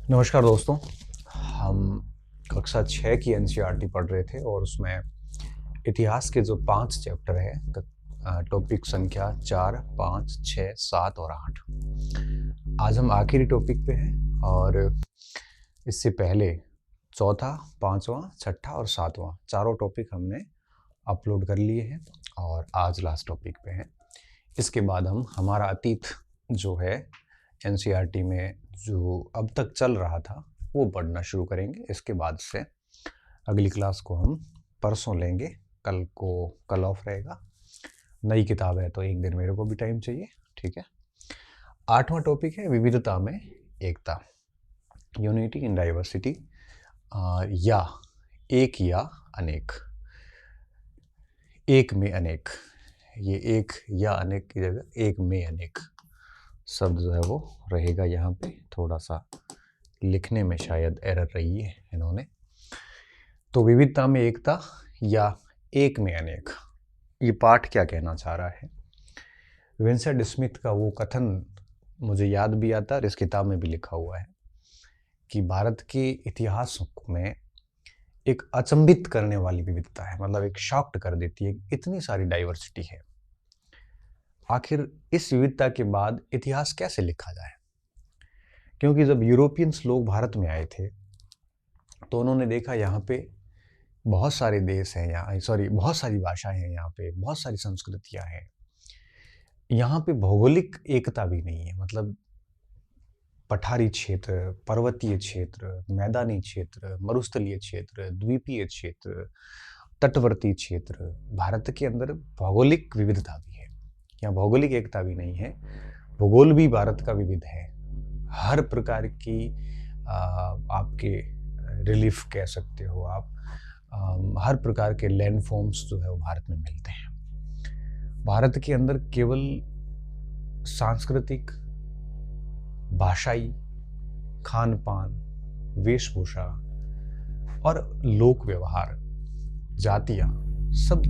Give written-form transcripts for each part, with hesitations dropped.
नमस्कार दोस्तों। हम कक्षा 6 की एनसीईआरटी पढ़ रहे थे और उसमें इतिहास के जो 5 चैप्टर हैं, टॉपिक संख्या 4, 5, 6, 7 और 8। आज हम आखिरी टॉपिक पे हैं और इससे पहले चौथा, पांचवा, छठा और सातवां चारों टॉपिक हमने अपलोड कर लिए हैं और आज लास्ट टॉपिक पे हैं। इसके बाद हम हमारा अतीत जो है एनसीईआरटी में जो अब तक चल रहा था वो पढ़ना शुरू करेंगे। इसके बाद से अगली क्लास को हम परसों लेंगे, कल ऑफ रहेगा। नई किताब है तो एक दिन मेरे को भी टाइम चाहिए, ठीक है। 8वां टॉपिक है विविधता में एकता, यूनिटी इन डाइवर्सिटी, या एक या अनेक, एक में अनेक। ये एक या अनेक की जगह एक में अनेक शब्द जो है वो रहेगा। यहाँ पे थोड़ा सा लिखने में शायद एरर रही है इन्होंने। तो विविधता में एकता या एक में अनेक, ये पाठ क्या कहना चाह रहा है। विंसेंट स्मिथ का वो कथन मुझे याद भी आता है और इस किताब में भी लिखा हुआ है कि भारत के इतिहास में एक अचंभित करने वाली विविधता है, मतलब एक शॉक्ड कर देती है, इतनी सारी डाइवर्सिटी है। आखिर इस विविधता के बाद इतिहास कैसे लिखा जाए, क्योंकि जब यूरोपियंस लोग भारत में आए थे तो उन्होंने देखा यहाँ पे बहुत सारे देश हैं, बहुत सारी भाषाएं हैं, यहाँ पे बहुत सारी संस्कृतियां हैं। यहाँ पे भौगोलिक एकता भी नहीं है, मतलब पठारी क्षेत्र, पर्वतीय क्षेत्र, मैदानी क्षेत्र, मरुस्थलीय क्षेत्र, द्वीपीय क्षेत्र, तटवर्ती क्षेत्र। भारत के अंदर भौगोलिक विविधता भी है, यहाँ भौगोलिक एकता भी नहीं है। भूगोल भी भारत का विविध है, हर प्रकार की आपके रिलीफ कह सकते हो आप, हर प्रकार के लैंड फॉर्म्स जो है वो भारत में मिलते हैं। भारत के अंदर केवल सांस्कृतिक, भाषाई, खान पान, वेशभूषा और लोक व्यवहार, जातियां, सब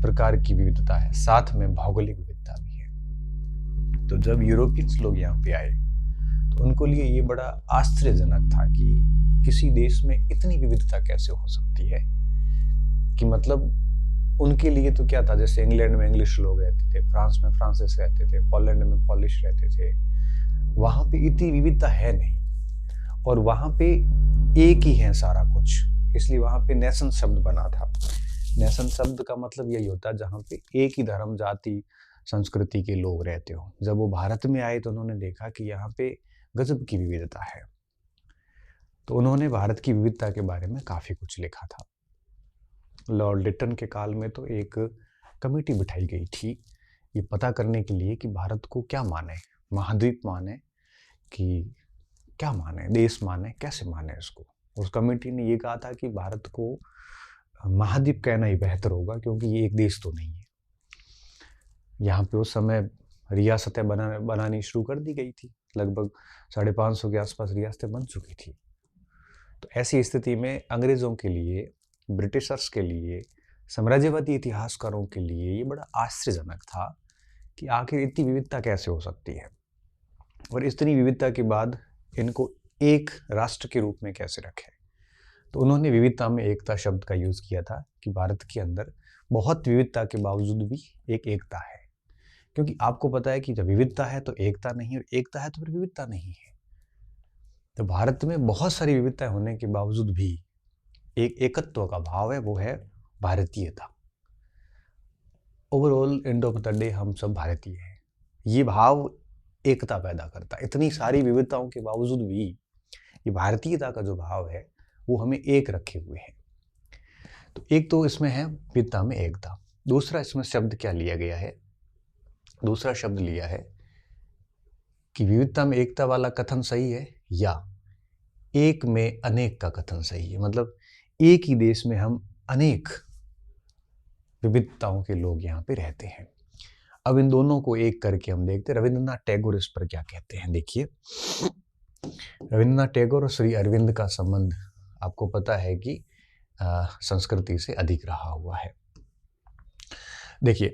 प्रकार की विविधता है, साथ में भौगोलिक विविधता भी है। तो जब यूरोपियंस लोग यहाँ पे आए तो उनको लिए ये बड़ा आश्चर्यजनक था कि किसी देश में इतनी विविधता कैसे हो सकती है। कि मतलब उनके लिए तो क्या था, जैसे इंग्लैंड में इंग्लिश लोग रहते थे, फ्रांस में फ्रांसीस रहते थे, पोलैंड में पॉलिश रहते थे, वहां पे इतनी विविधता है नहीं और वहां पे एक ही है सारा कुछ, इसलिए वहां पे नेशन शब्द बना था। नेशन शब्द का मतलब यही होता है जहाँ पे एक ही धर्म, जाति, संस्कृति के लोग रहते हो। जब वो भारत में आए तो उन्होंने देखा कि यहाँ पे गजब की विविधता है, तो उन्होंने भारत की विविधता के बारे में काफी कुछ लिखा था। लॉर्ड लिटन के काल में तो एक कमेटी बिठाई गई थी ये पता करने के लिए कि भारत को क्या माने, महाद्वीप माने कि क्या माने, देश माने, कैसे माने इसको। उस कमेटी ने ये कहा था कि भारत को महाद्वीप कहना ही बेहतर होगा, क्योंकि ये एक देश तो नहीं है। यहाँ पे उस समय रियासतें बनानी शुरू कर दी गई थी, लगभग 550 के आसपास रियासतें बन चुकी थी। तो ऐसी स्थिति में अंग्रेजों के लिए, ब्रिटिशर्स के लिए, साम्राज्यवादी इतिहासकारों के लिए ये बड़ा आश्चर्यजनक था कि आखिर इतनी विविधता कैसे हो सकती है और इतनी विविधता के बाद इनको एक राष्ट्र के रूप में कैसे रखें। तो उन्होंने विविधता में एकता शब्द का यूज किया था कि भारत के अंदर बहुत विविधता के बावजूद भी एक एकता है, क्योंकि आपको पता है कि जब विविधता है तो एकता नहीं, और एकता है तो फिर विविधता नहीं है। तो भारत में बहुत सारी विविधताएं होने के बावजूद भी एक एकत्व का भाव है, वो है भारतीयता। Overall end of the day हम सब भारतीय हैं, ये भाव एकता पैदा करता है। इतनी सारी विविधताओं के बावजूद भी ये भारतीयता का जो भाव है वो हमें एक रखे हुए है। तो एक तो इसमें है विविधता में एकता। दूसरा इसमें शब्द क्या लिया गया है, दूसरा शब्द लिया है कि विविधता में एकता वाला कथन सही है या एक में अनेक का कथन सही है। मतलब एक ही देश में हम अनेक विविधताओं के लोग यहाँ पे रहते हैं। अब इन दोनों को एक करके हम देखते हैं रविंद्रनाथ टैगोर इस पर क्या कहते हैं। देखिए, रविंद्रनाथ टैगोर और श्री अरविंद का संबंध आपको पता है कि संस्कृति से अधिक रहा हुआ है। देखिए,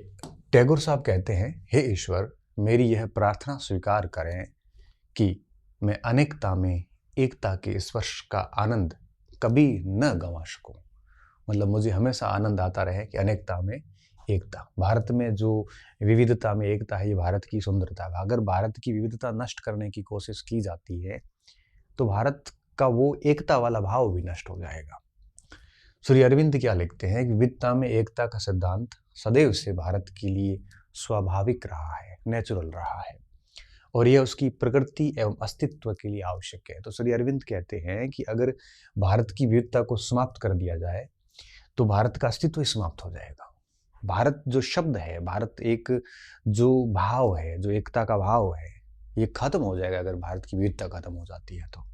टैगोर साहब कहते हैं, हे ईश्वर, मेरी यह प्रार्थना स्वीकार करें कि मैं अनेकता में एकता के स्पर्श का आनंद कभी न गंवा सकूं। मतलब मुझे हमेशा आनंद आता रहे कि अनेकता में एकता। भारत में जो विविधता में एकता है, ये भारत की सुंदरता है। अगर भारत की विविधता नष्ट करने की कोशिश की जाती है तो भारत का वो एकता वाला भाव भी नष्ट हो जाएगा। श्री अरविंद क्या लिखते हैं कि विविधता में एकता का सिद्धांत सदैव से भारत के लिए स्वाभाविक रहा है, नेचुरल रहा है, और यह उसकी प्रकृति एवं अस्तित्व के लिए आवश्यक है। तो श्री अरविंद कहते हैं कि अगर भारत की विविधता को समाप्त कर दिया जाए तो भारत का अस्तित्व ही समाप्त हो जाएगा। भारत जो शब्द है, भारत एक जो भाव है, जो एकता का भाव है, ये खत्म हो जाएगा अगर भारत की विविधता खत्म हो जाती है। तो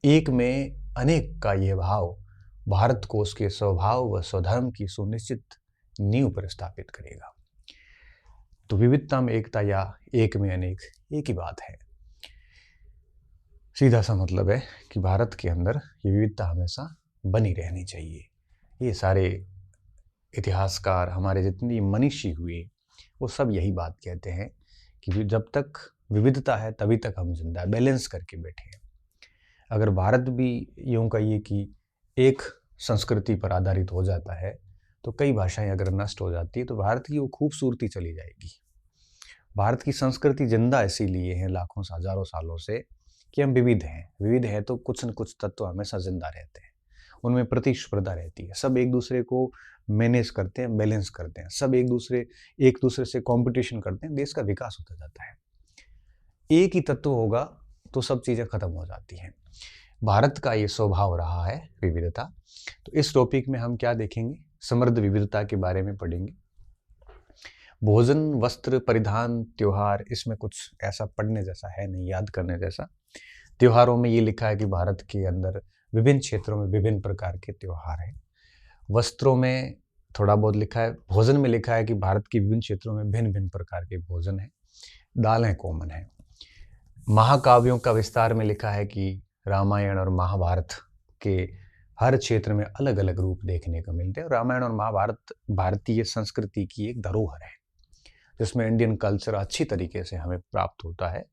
एक में अनेक का यह भाव भारत को उसके स्वभाव व स्वधर्म की सुनिश्चित नींव पर स्थापित करेगा। तो विविधता में एकता या एक में अनेक एक ही बात है। सीधा सा मतलब है कि भारत के अंदर ये विविधता हमेशा बनी रहनी चाहिए। ये सारे इतिहासकार, हमारे जितनी मनीषी हुए, वो सब यही बात कहते हैं कि जब तक विविधता है तभी तक हम जिंदा, बैलेंस करके बैठे हैं। अगर भारत भी यूं कहिए कि एक संस्कृति पर आधारित हो जाता है तो कई भाषाएं अगर नष्ट हो जाती है तो भारत की वो खूबसूरती चली जाएगी। भारत की संस्कृति जिंदा इसीलिए है लाखों हजारों सालों से कि हम विविध हैं। विविध है तो कुछ न कुछ तत्व हमेशा जिंदा रहते हैं, उनमें प्रतिस्पर्धा रहती है, सब एक दूसरे को मैनेज करते हैं, बैलेंस करते हैं, सब एक दूसरे से कंपटीशन करते हैं, देश का विकास होता जाता है। एक ही तत्व होगा तो सब चीजें खत्म हो जाती हैं। भारत का ये स्वभाव रहा है विविधता। तो इस टॉपिक में हम क्या देखेंगे, समृद्ध विविधता के बारे में पढ़ेंगे। भोजन, वस्त्र, परिधान, त्योहार, इसमें कुछ ऐसा पढ़ने जैसा है नहीं, याद करने जैसा। त्योहारों में ये लिखा है कि भारत के अंदर विभिन्न क्षेत्रों में विभिन्न प्रकार के त्योहार हैं। वस्त्रों में थोड़ा बहुत लिखा है। भोजन में लिखा है कि भारत के विभिन्न क्षेत्रों में भिन्न भिन्न प्रकार के भोजन हैं, दालें कॉमन हैं। महाकाव्यों का विस्तार में लिखा है कि रामायण और महाभारत के हर क्षेत्र में अलग अलग रूप देखने को मिलते हैं। रामायण और महाभारत भारतीय संस्कृति की एक धरोहर है जिसमें इंडियन कल्चर अच्छी तरीके से हमें प्राप्त होता है।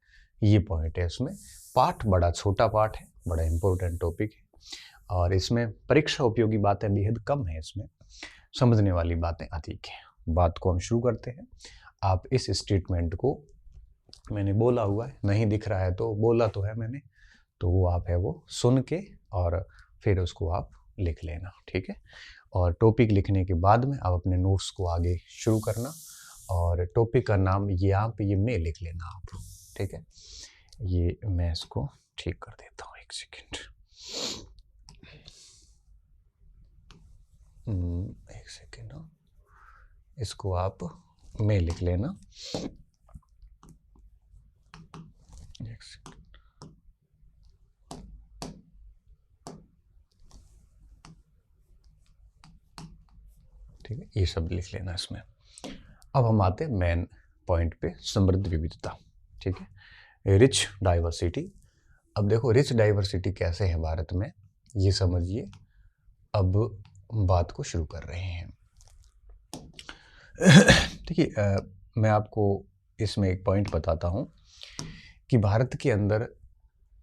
ये पॉइंट है। इसमें पाठ बड़ा छोटा पाठ है, बड़ा इंपॉर्टेंट टॉपिक है, और इसमें परीक्षा उपयोगी बातें बेहद कम है, इसमें समझने वाली बातें अधिक है। बात को हम शुरू करते हैं। आप इस स्टेटमेंट को, मैंने बोला हुआ है, नहीं दिख रहा है तो बोला तो है मैंने, तो वो आप है वो सुन के और फिर उसको आप लिख लेना, ठीक है। और टॉपिक लिखने के बाद में आप अपने नोट्स को आगे शुरू करना, और टॉपिक का नाम यहाँ पे ये मैं लिख लेना आप, ठीक है। ये मैं इसको ठीक कर देता हूँ, एक सेकेंड, एक सेकेंड, इसको आप मैं लिख लेना, एक सेकेंड, ठीक है, ये सब लिख लेना इसमें। अब हम आते हैं मेन पॉइंट पे, समृद्ध विविधता, ठीक है, रिच डाइवर्सिटी। अब देखो रिच डाइवर्सिटी कैसे है भारत में, ये समझिए। अब बात को शुरू कर रहे हैं। देखिए, मैं आपको इसमें एक पॉइंट बताता हूँ कि भारत के अंदर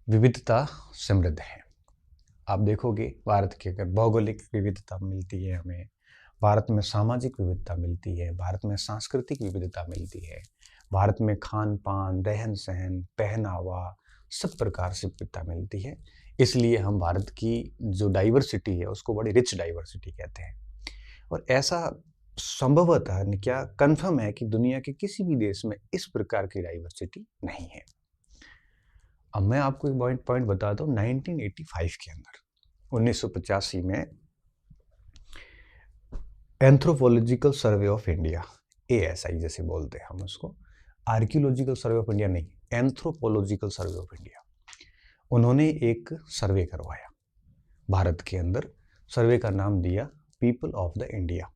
विविधता समृद्ध है। आप देखोगे भारत के अंदर भौगोलिक विविधता मिलती है हमें, भारत में सामाजिक विविधता मिलती है, भारत में सांस्कृतिक विविधता मिलती है, भारत में खान पान, रहन सहन, पहनावा, सब प्रकार से विविधता मिलती है। इसलिए हम भारत की जो डाइवर्सिटी है उसको बड़ी रिच डाइवर्सिटी कहते हैं। और ऐसा संभवतः क्या कंफर्म है कि दुनिया के किसी भी देश में इस प्रकार की डाइवर्सिटी नहीं है। अब मैं आपको एक पॉइंट बताता हूँ। 1985 के अंदर, 1985 में anthropological survey of India, ASI जैसे बोलते हैं हम उसको, आर्कियोलॉजिकल सर्वे ऑफ इंडिया नहीं, एंथ्रोपोलॉजिकल सर्वे ऑफ इंडिया, उन्होंने एक सर्वे करवाया भारत के अंदर। सर्वे का नाम दिया people of the India,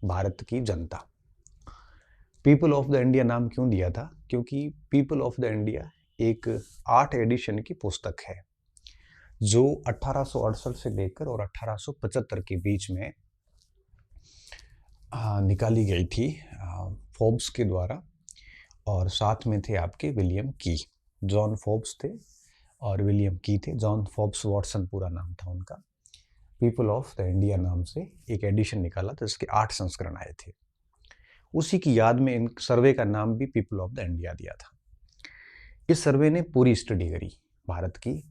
Bharat की जनता। पीपल ऑफ द इंडिया नाम क्यों दिया था? क्योंकि पीपल ऑफ द इंडिया एक 8 एडिशन की पुस्तक है जो 1868 से लेकर और 1875 के बीच में निकाली गई थी फोर्ब्स के द्वारा, और साथ में थे आपके विलियम की, जॉन फोर्ब्स थे और विलियम की थे। जॉन फोर्ब्स वॉटसन पूरा नाम था उनका। पीपल ऑफ द इंडिया नाम से एक एडिशन निकाला था जिसके 8 संस्करण आए थे। उसी की याद में इन सर्वे का नाम भी पीपल ऑफ द इंडिया दिया था। इस सर्वे ने पूरी स्टडी करी भारत की,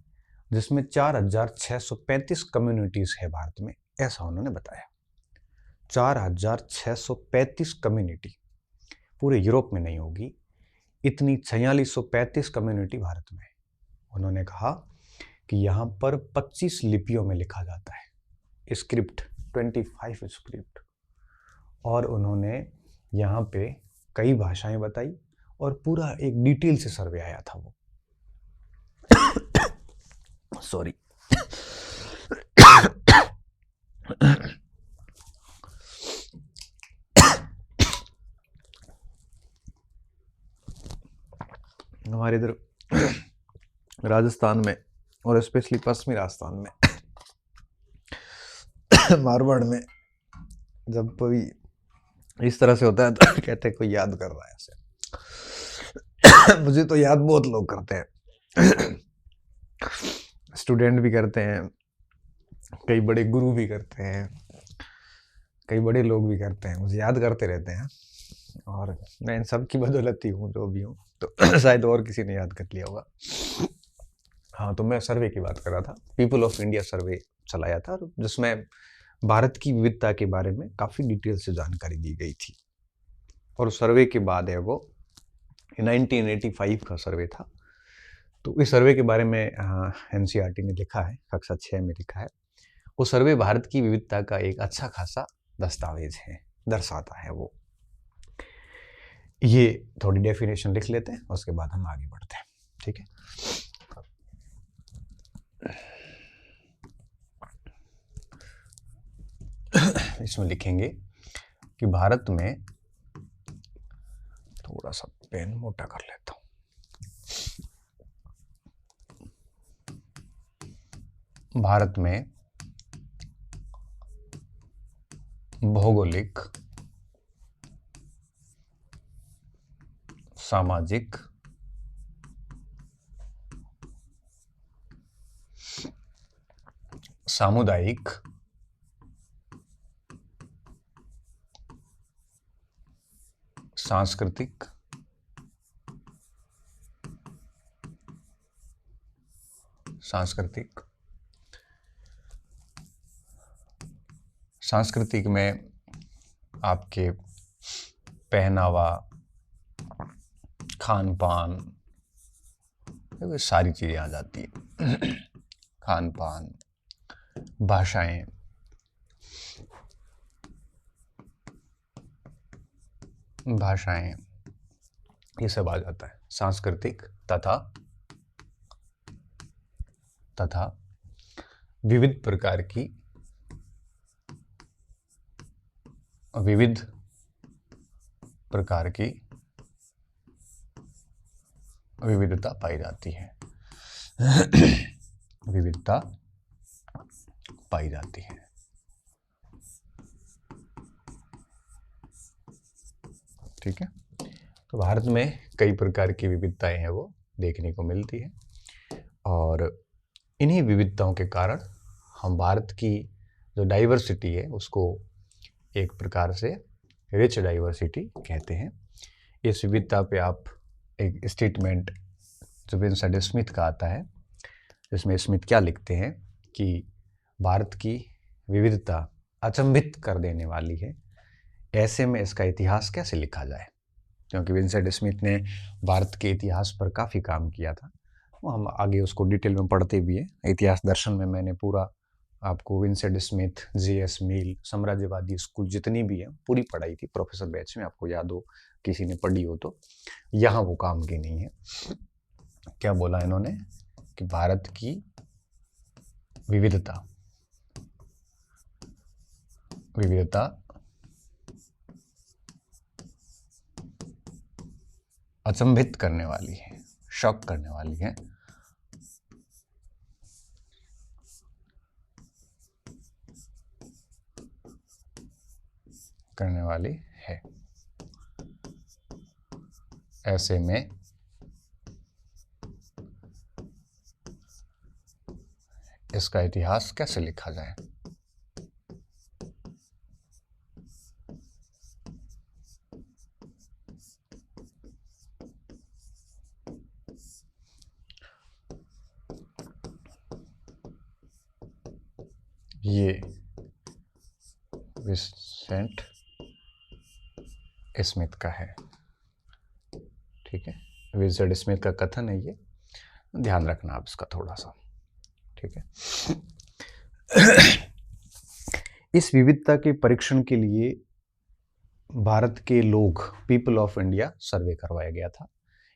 जिसमें 4635 कम्युनिटीज है भारत में, ऐसा उन्होंने बताया। 4635 कम्युनिटी, पूरे यूरोप में नहीं होगी इतनी। 4635 कम्युनिटी भारत में। उन्होंने कहा कि यहाँ पर 25 लिपियों में लिखा जाता है, स्क्रिप्ट 25 स्क्रिप्ट। और उन्होंने यहाँ पे कई भाषाएं बताई और पूरा एक डिटेल से सर्वे आया था वो। सॉरी। हमारे इधर राजस्थान में और स्पेशली पश्चिमी राजस्थान में मारवाड़ में जब कोई इस तरह से होता है तो कहते हैं कोई याद कर रहा है ऐसे। मुझे तो याद बहुत लोग करते हैं, स्टूडेंट भी करते हैं, कई बड़े गुरु भी करते हैं, कई बड़े लोग भी करते हैं, मुझे याद करते रहते हैं। और मैं इन सब की बदौलत ही हूँ जो भी हूँ, तो शायद और किसी ने याद कर लिया होगा। हाँ, तो मैं सर्वे की बात कर रहा था। पीपल ऑफ इंडिया सर्वे चलाया था जिसमें भारत की विविधता के बारे में काफ़ी डिटेल से जानकारी दी गई थी। और सर्वे के बाद है वो 1985 का सर्वे था। तो इस सर्वे के बारे में एनसीईआरटी ने लिखा है, कक्षा 6 में लिखा है। वो सर्वे भारत की विविधता का एक अच्छा खासा दस्तावेज है, दर्शाता है वो। ये थोड़ी डेफिनेशन लिख लेते हैं, उसके बाद हम आगे बढ़ते हैं, ठीक है। इसमें लिखेंगे कि भारत में, थोड़ा सा पेन मोटा कर लेता हूं, भारत में भौगोलिक, सामाजिक, सामुदायिक, सांस्कृतिक, सांस्कृतिक में आपके पहनावा, खान पान, सारी चीजें आ जाती है। खान पान, भाषाएं, ये सब आ जाता है। सांस्कृतिक तथा विविध प्रकार की विविधता पाई जाती है। विविधता पाई जाती है, ठीक है। तो भारत में कई प्रकार की विविधताएं हैं वो देखने को मिलती है, और इन्हीं विविधताओं के कारण हम भारत की जो डाइवर्सिटी है उसको एक प्रकार से रिच डाइवर्सिटी कहते हैं। इस विविधता पे आप एक स्टेटमेंट जो विंसेंट स्मिथ का आता है, जिसमें स्मिथ क्या लिखते हैं कि भारत की विविधता अचंभित कर देने वाली है, ऐसे में इसका इतिहास कैसे लिखा जाए। क्योंकि विंसेंट स्मिथ ने भारत के इतिहास पर काफ़ी काम किया था, वो हम आगे उसको डिटेल में पढ़ते भी हैं। इतिहास दर्शन में मैंने पूरा आपको विंसेंट स्मिथ, जे.एस. मिल, साम्राज्यवादी स्कूल जितनी भी है पूरी पढ़ाई थी प्रोफेसर बैच में, आपको याद हो किसी ने पढ़ी हो तो। यहाँ वो काम की नहीं है। क्या बोला इन्होंने कि भारत की विविधता अचंभित करने वाली है, शॉक करने वाली है। ऐसे में इसका इतिहास कैसे लिखा जाए। ये विंसेंट स्मिथ का है, ठीक है। विंसेंट स्मिथ का कथन है ये, ध्यान रखना आप इसका थोड़ा सा, ठीक है। इस विविधता के परीक्षण के लिए भारत के लोग, पीपल ऑफ इंडिया सर्वे करवाया गया था।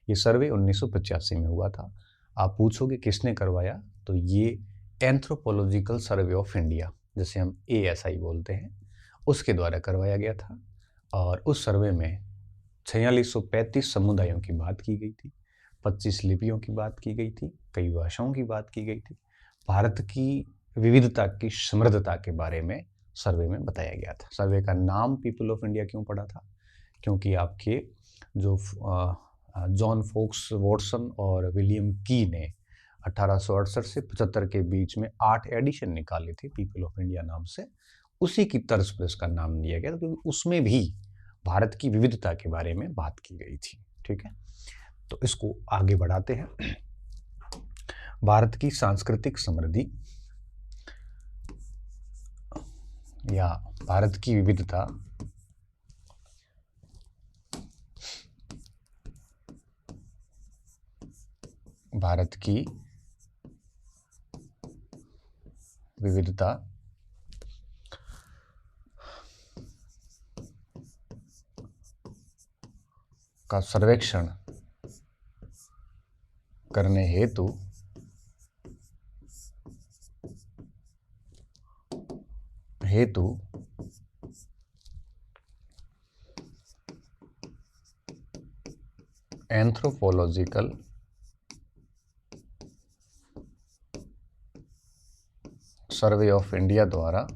ये सर्वे 1985 में हुआ था। आप पूछोगे किसने करवाया, तो ये एंथ्रोपोलॉजिकल सर्वे ऑफ इंडिया, जिसे हम ASI बोलते हैं, उसके द्वारा करवाया गया था। और उस सर्वे में 4635 समुदायों की बात की गई थी, 25 लिपियों की बात की गई थी, कई भाषाओं की बात की गई थी। भारत की विविधता की समृद्धता के बारे में सर्वे में बताया गया था। सर्वे का नाम पीपल ऑफ इंडिया क्यों पड़ा था, क्योंकि आपके जो जॉन फोक्स वॉटसन और विलियम की ने 1868 से 75 के बीच में 8 एडिशन निकाले थे पीपल ऑफ इंडिया नाम से, उसी की तर्ज पर इसका नाम दिया गया था, क्योंकि उसमें भी भारत की विविधता के बारे में बात की गई थी, ठीक है। तो इसको आगे बढ़ाते हैं। भारत की सांस्कृतिक समृद्धि या भारत की विविधता भारत की विविधता का सर्वेक्षण करने हेतु एंथ्रोपोलॉजिकल सर्वे ऑफ इंडिया द्वारा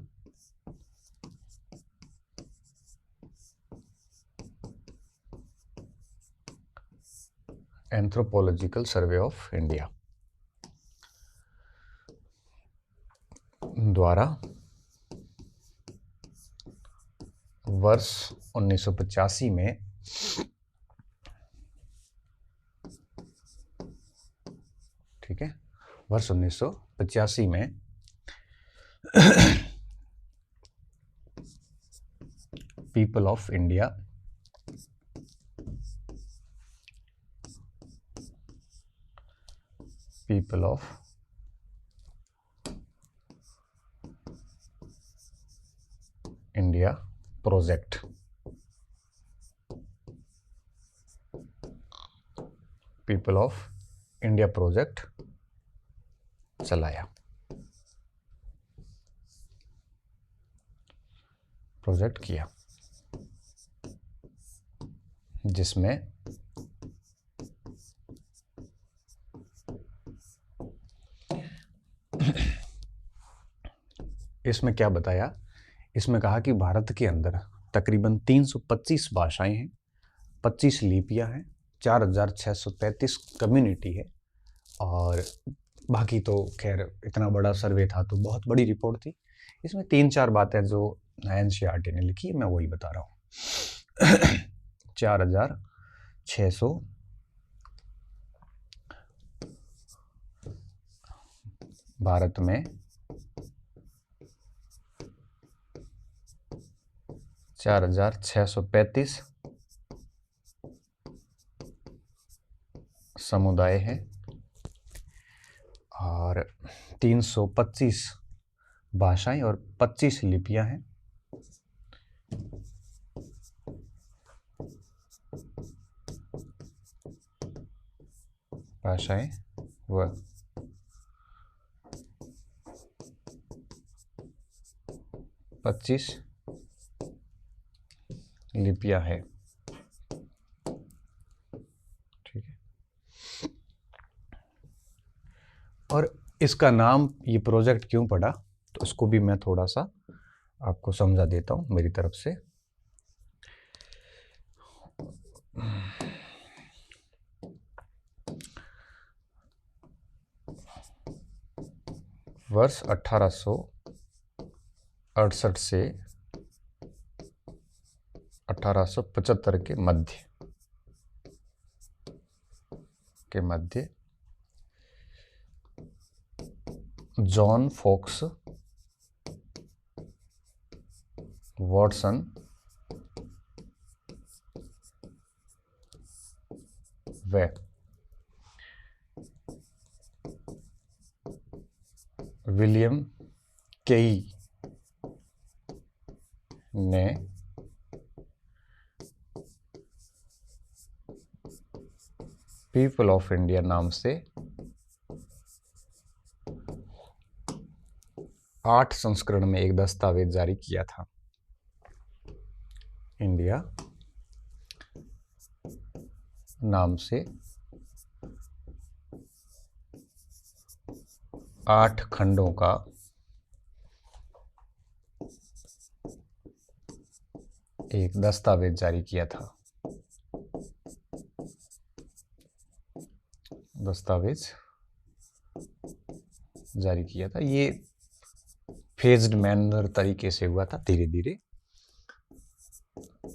एंथ्रोपोलॉजिकल सर्वे ऑफ इंडिया द्वारा वर्ष 1985 में ठीक है, वर्ष 1985 में people of India project people of India project चलाया, प्रोजेक्ट किया, जिसमें इसमें क्या बताया, इसमें कहा कि भारत के अंदर तकरीबन 325 भाषाएं हैं, 25 लिपियां हैं, 4633 कम्युनिटी है। और बाकी तो खैर इतना बड़ा सर्वे था तो बहुत बड़ी रिपोर्ट थी। इसमें 3-4 बातें जो NCERT ने लिखी मैं वही बता रहा हूँ। 4600 भारत में 4635 समुदाय हैं और 325 भाषाएं और 25 लिपियां हैं। भाषाएं व 25 लिपियां हैं, ठीक है। और इसका नाम ये प्रोजेक्ट क्यों पड़ा, तो इसको भी मैं थोड़ा सा आपको समझा देता हूँ मेरी तरफ से। वर्ष 1868 से 1875 के मध्य जॉन फॉक्स वॉटसन व विलियम केई ने पीपल ऑफ इंडिया नाम से 8 संस्करण में एक दस्तावेज जारी किया था। इंडिया नाम से 8 खंडों का एक दस्तावेज जारी किया था। ये फेज्ड मैनर तरीके से हुआ था, धीरे धीरे।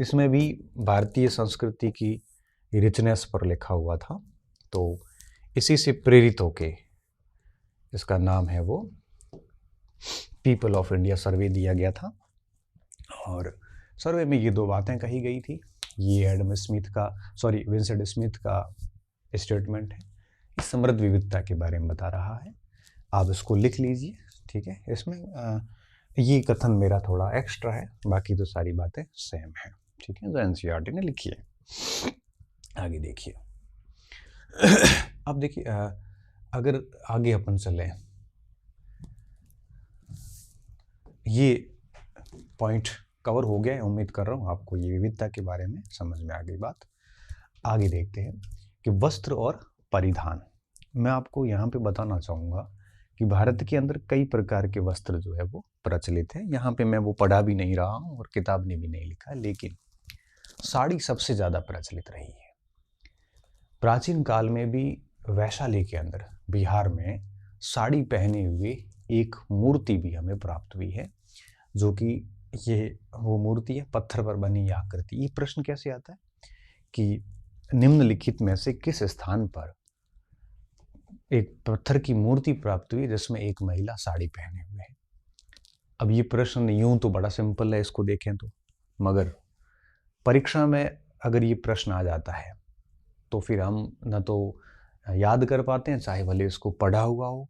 इसमें भी भारतीय संस्कृति की रिचनेस पर लिखा हुआ था, तो इसी से प्रेरित होके इसका नाम है वो पीपल ऑफ इंडिया सर्वे दिया गया था। और सर्वे में ये 2 बातें कही गई थी। ये विंसेंट स्मिथ का स्टेटमेंट है, समृद्ध विविधता के बारे में बता रहा है। आप इसको लिख लीजिए, ठीक है। इसमें ये कथन मेरा थोड़ा एक्स्ट्रा है, बाकी तो सारी बातें सेम है, ठीक है, जो एनसीईआरटी ने लिखी है। आगे देखिए। अब देखिए, अगर आगे अपन चलें, ये पॉइंट कवर हो गया है। उम्मीद कर रहा हूँ आपको ये विविधता के बारे में समझ में आ गई बात। आगे देखते हैं कि वस्त्र और परिधान। मैं आपको यहाँ पे बताना चाहूँगा कि भारत के अंदर कई प्रकार के वस्त्र जो है वो प्रचलित है। यहाँ पे मैं वो पढ़ा भी नहीं रहा हूँ और किताब ने भी नहीं लिखा, लेकिन साड़ी सबसे ज़्यादा प्रचलित रही है। प्राचीन काल में भी वैशाली के अंदर बिहार में साड़ी पहने हुए एक मूर्ति भी हमें प्राप्त हुई है, जो कि ये वो मूर्ति है, पत्थर पर बनी आकृति। ये प्रश्न कैसे आता है कि निम्नलिखित में से किस स्थान पर एक पत्थर की मूर्ति प्राप्त हुई जिसमें एक महिला साड़ी पहने हुए है। अब ये प्रश्न यूं तो बड़ा सिंपल है, इसको देखें तो, मगर परीक्षा में अगर ये प्रश्न आ जाता है तो फिर हम न तो याद कर पाते हैं, चाहे भले इसको पढ़ा हुआ हो।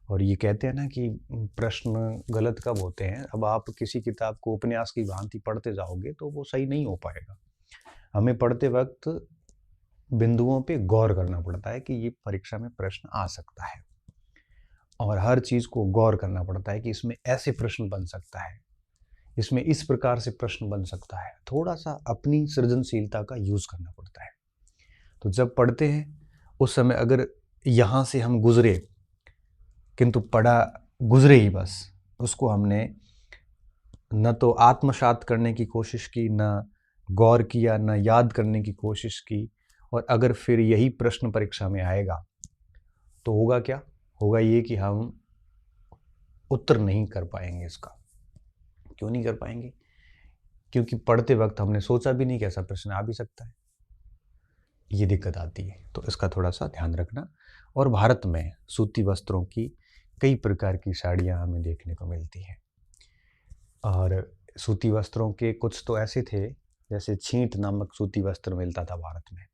और ये कहते हैं ना कि प्रश्न गलत कब होते हैं, अब आप किसी किताब को उपन्यास की भांति पढ़ते जाओगे तो वो सही नहीं हो पाएगा। हमें पढ़ते वक्त बिंदुओं पे गौर करना पड़ता है कि ये परीक्षा में प्रश्न आ सकता है, और हर चीज को गौर करना पड़ता है कि इसमें ऐसे प्रश्न बन सकता है, इसमें इस प्रकार से प्रश्न बन सकता है। थोड़ा सा अपनी सृजनशीलता का यूज करना पड़ता है। तो जब पढ़ते हैं उस समय अगर यहाँ से हम गुजरे, किंतु पढ़ा गुजरे ही बस, उसको हमने न तो आत्मसात करने की कोशिश की, न गौर किया, न याद करने की कोशिश की, और अगर फिर यही प्रश्न परीक्षा में आएगा तो होगा क्या? होगा ये कि हम उत्तर नहीं कर पाएंगे इसका। क्यों नहीं कर पाएंगे? क्योंकि पढ़ते वक्त हमने सोचा भी नहीं कि ऐसा प्रश्न आ भी सकता है। ये दिक्कत आती है, तो इसका थोड़ा सा ध्यान रखना। और भारत में सूती वस्त्रों की कई प्रकार की साड़ियाँ हमें देखने को मिलती हैं, और सूती वस्त्रों के कुछ तो ऐसे थे, जैसे छींट नामक सूती वस्त्र मिलता था भारत में,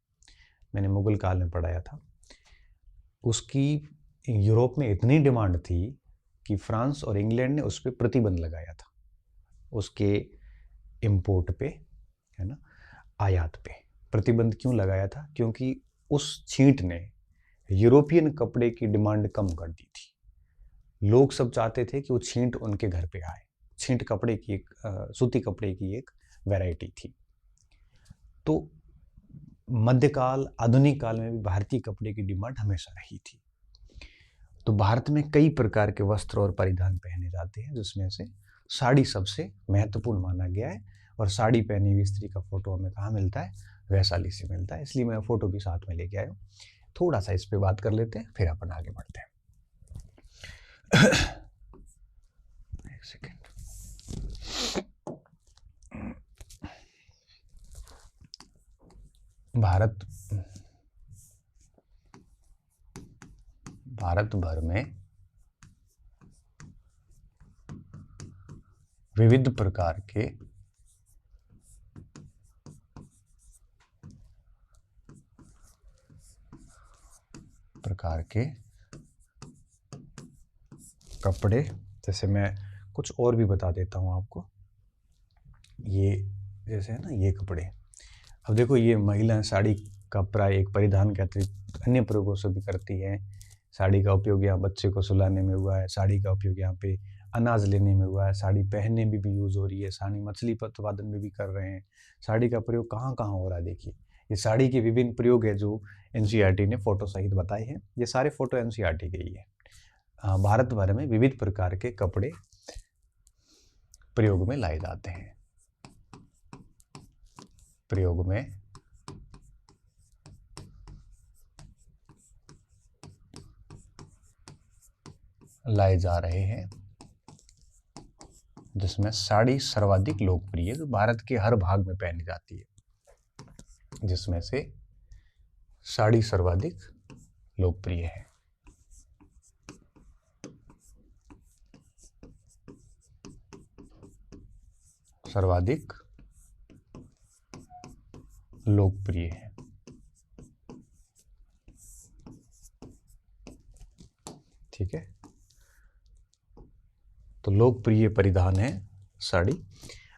मैंने मुगल काल में पढ़ाया था। उसकी यूरोप में इतनी डिमांड थी कि फ्रांस और इंग्लैंड ने उस पर प्रतिबंध लगाया था, उसके इंपोर्ट पे, है ना, आयात पे प्रतिबंध क्यों लगाया था? क्योंकि उस छींट ने यूरोपियन कपड़े की डिमांड कम कर दी थी। लोग सब चाहते थे कि वो छींट उनके घर पे आए। छींट कपड़े की एक सूती कपड़े की एक वैरायटी थी। तो मध्यकाल, आधुनिक काल में भी भारतीय कपड़े की डिमांड हमेशा रही थी। तो भारत में कई प्रकार के वस्त्र और परिधान पहने जाते हैं, जिसमें से साड़ी सबसे महत्वपूर्ण माना गया है। और साड़ी पहनी हुई स्त्री का फोटो हमें कहाँ मिलता है? वैशाली से मिलता है, इसलिए मैं फोटो भी साथ में लेके आया हूँ। थोड़ा सा इस पे बात कर लेते हैं, फिर अपन आगे बढ़ते हैं। भारत भर में विविध प्रकार के कपड़े, जैसे मैं कुछ और भी बता देता हूँ आपको। ये जैसे है ना, ये कपड़े, अब देखो ये महिलाएं साड़ी का प्राय एक परिधान के अतिरिक्त अन्य प्रयोगों से भी करती हैं। साड़ी का उपयोग यहाँ बच्चे को सुलाने में हुआ है, साड़ी का उपयोग यहाँ पे अनाज लेने में हुआ है, साड़ी पहनने में भी यूज़ हो रही है, साड़ी मछली उत्पादन में भी कर रहे हैं। साड़ी का प्रयोग कहाँ कहाँ हो रहा है, देखिए ये साड़ी के विभिन्न प्रयोग है जो एनसीईआरटी ने फोटो सहित बताए हैं। ये सारे फोटो एनसीईआरटी के ही है। भारत भर में विविध प्रकार के कपड़े प्रयोग में लाए जाते हैं, प्रयोग में लाए जा रहे हैं, जिसमें साड़ी सर्वाधिक लोकप्रिय है, जो भारत के हर भाग में पहनी जाती है, जिसमें से साड़ी सर्वाधिक लोकप्रिय है। सर्वाधिक लोकप्रिय है। ठीक है, तो लोकप्रिय परिधान है साड़ी।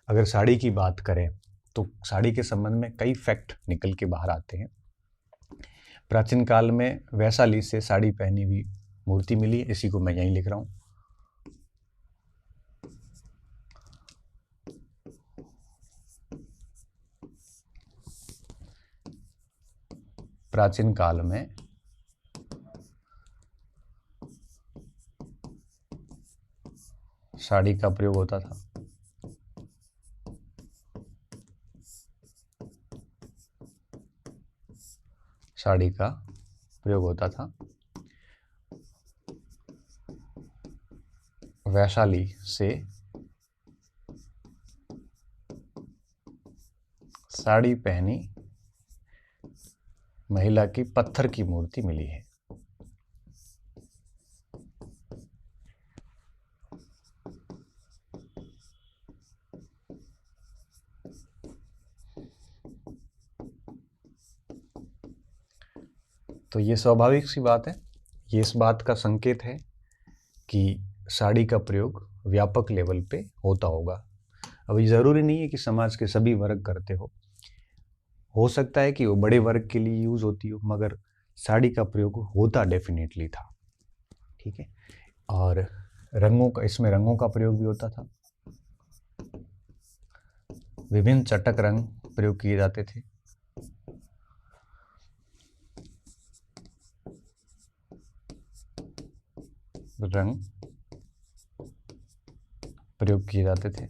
अगर साड़ी की बात करें तो साड़ी के संबंध में कई फैक्ट निकल के बाहर आते हैं। प्राचीन काल में वैशाली से साड़ी पहनी हुई मूर्ति मिली, इसी को मैं यहीं लिख रहा हूं। प्राचीन काल में साड़ी का प्रयोग होता था। साड़ी का प्रयोग होता था वैशाली से साड़ी पहनी महिला की पत्थर की मूर्ति मिली है। तो ये स्वाभाविक सी बात है, ये इस बात का संकेत है कि साड़ी का प्रयोग व्यापक लेवल पे होता होगा। अब ये ज़रूरी नहीं है कि समाज के सभी वर्ग करते हो सकता है कि वो बड़े वर्ग के लिए यूज़ होती हो, मगर साड़ी का प्रयोग होता डेफिनेटली था। ठीक है, और रंगों का, इसमें रंगों का प्रयोग भी होता था। विभिन्न चटक रंग प्रयोग किए जाते थे। रंग प्रयोग किए जाते थे।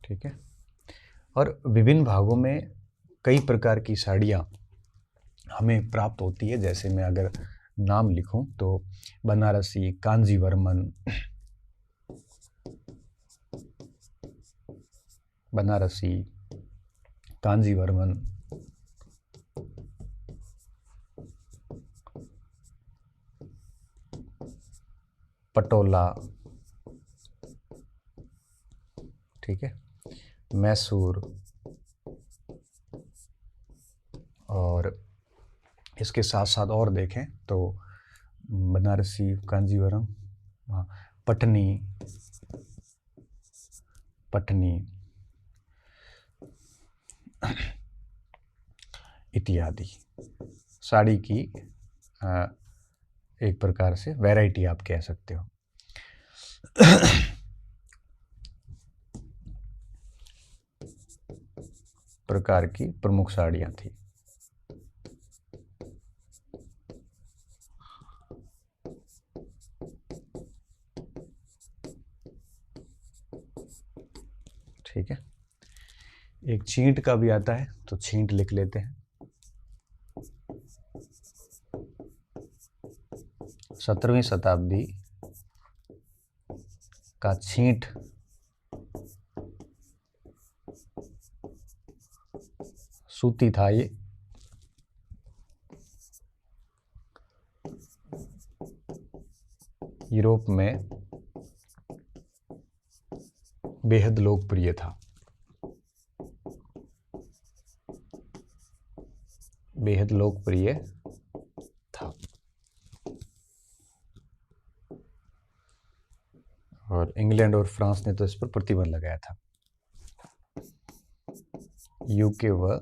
ठीक है, और विभिन्न भागों में कई प्रकार की साड़ियाँ हमें प्राप्त होती है। जैसे मैं अगर नाम लिखूं तो बनारसी, कांजीवरमन, पटोला, ठीक है, मैसूर, और इसके साथ साथ और देखें तो बनारसी, कांजीवरम, पटनी इत्यादि साड़ी की एक प्रकार से वैरायटी आप कह सकते हो। प्रकार की प्रमुख साड़ियां थी। ठीक है, एक छींट का भी आता है, तो छींट लिख लेते हैं। 17वीं शताब्दी का छींट सूती था ये। यूरोप में बेहद लोकप्रिय था, बेहद लोकप्रिय था। और इंग्लैंड और फ्रांस ने तो इस पर प्रतिबंध लगाया था। यूके व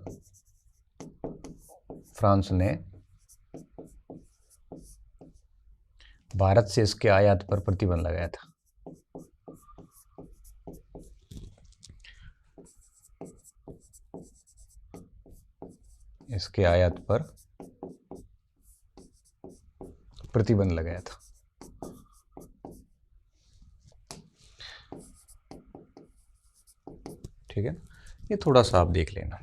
फ्रांस ने भारत से इसके आयात पर प्रतिबंध लगाया था। इसके आयात पर प्रतिबंध लगाया था। ठीक है, ये थोड़ा सा आप देख लेना।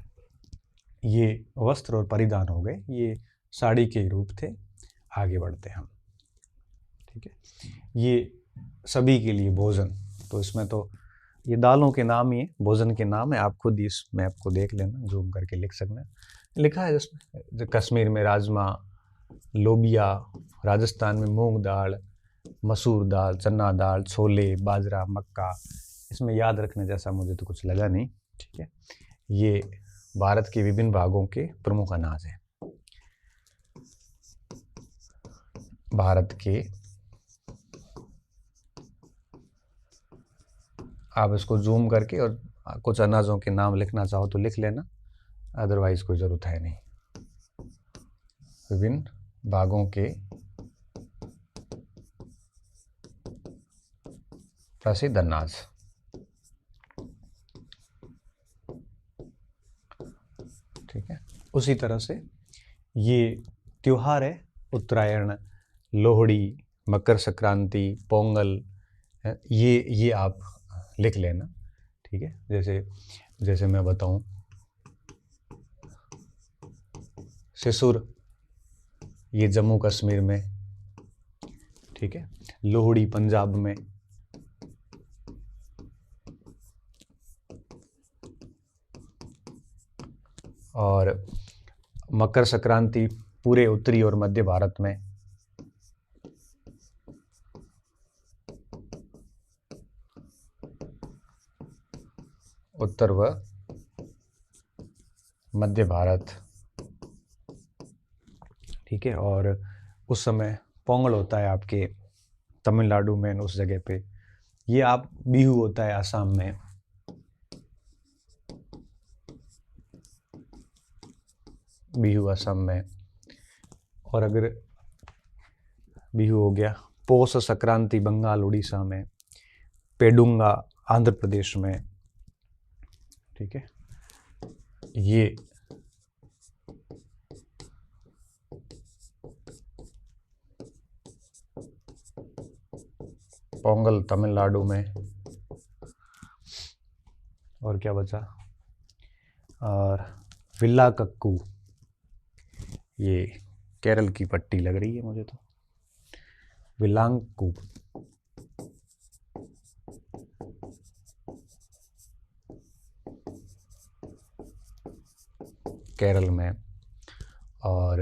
ये वस्त्र और परिधान हो गए, ये साड़ी के रूप थे। आगे बढ़ते हैं हम। ठीक है, ये सभी के लिए भोजन, तो इसमें तो ये दालों के नाम ही है, भोजन के नाम है। आप खुद इस मैप को देख लेना, जूम करके लिख सकना। लिखा है जिसमें कश्मीर में राजमा, लोबिया, राजस्थान में मूंग दाल, मसूर दाल, चना दाल, छोले, बाजरा, मक्का। इसमें याद रखने जैसा मुझे तो कुछ लगा नहीं। ठीक है, ये भारत के विभिन्न भागों के प्रमुख अनाज हैं। भारत के, आप इसको जूम करके और कुछ अनाजों के नाम लिखना चाहो तो लिख लेना, अदरवाइज कोई ज़रूरत है नहीं। विभिन्न भागों के प्रसिद्ध अनाज। ठीक है, उसी तरह से ये त्योहार है, उत्तरायण, लोहड़ी, मकर संक्रांति, पोंगल, ये आप लिख लेना। ठीक है, जैसे जैसे मैं बताऊं, सिसुर ये जम्मू कश्मीर में, ठीक है, लोहड़ी पंजाब में, और मकर संक्रांति पूरे उत्तरी और मध्य भारत में, उत्तर व मध्य भारत। ठीक है, और उस समय पोंगल होता है आपके तमिलनाडु में, उस जगह पे। ये आप बिहू होता है असम में। बिहू असम में। और अगर बिहू हो गया, पौष संक्रांति बंगाल उड़ीसा में, पेडुंगा आंध्र प्रदेश में। ठीक है, ये पोंगल तमिलनाडु में। और क्या बचा, और विल्लाकक्कू, ये केरल की पट्टी लग रही है मुझे तो, विलांगकू, केरल में। और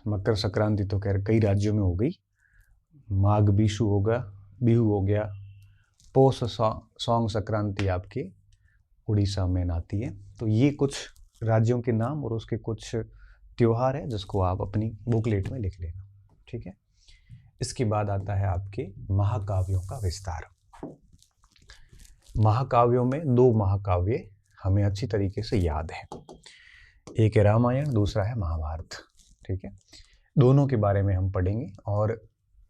मकर संक्रांति तो खैर कई राज्यों में हो गई। माघ बिशु होगा, बिहू हो गया। पौष सौंग संक्रांति आपके उड़ीसा में आती है। तो ये कुछ राज्यों के नाम और उसके कुछ त्योहार है जिसको आप अपनी बुकलेट में लिख लेना। ठीक है, इसके बाद आता है आपके महाकाव्यों का विस्तार। महाकाव्यों में 2 महाकाव्य हमें अच्छी तरीके से याद है, एक है रामायण, दूसरा है महाभारत। ठीक है, दोनों के बारे में हम पढ़ेंगे और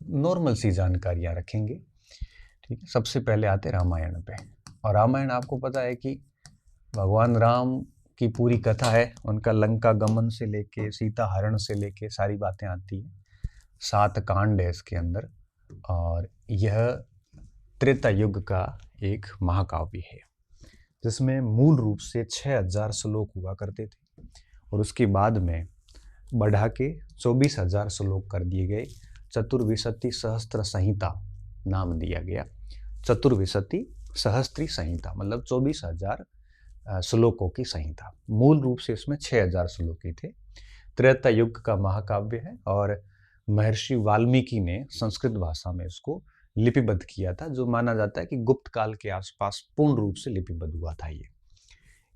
नॉर्मल सी जानकारियाँ रखेंगे। ठीक है, सबसे पहले आते रामायण पे। और रामायण आपको पता है कि भगवान राम की पूरी कथा है, उनका लंका गमन से लेके सीता हरण से लेके सारी बातें आती हैं। 7 कांड है इसके अंदर, और यह त्रेता युग का एक महाकाव्य है जिसमें मूल रूप से 6000 श्लोक हुआ करते थे और उसके बाद में बढ़ा के 24,000 श्लोक कर दिए गए। चतुर्विंशति सहस्त्र संहिता नाम दिया गया। चतुर्विंशति सहस्त्री संहिता मतलब 24,000 श्लोकों की संहिता। मूल रूप से इसमें 6000 श्लोक ही थे। त्रेता युग का महाकाव्य है और महर्षि वाल्मीकि ने संस्कृत भाषा में इसको लिपिबद्ध किया था, जो माना जाता है कि गुप्त काल के आसपास पूर्ण रूप से लिपिबद्ध हुआ था ये।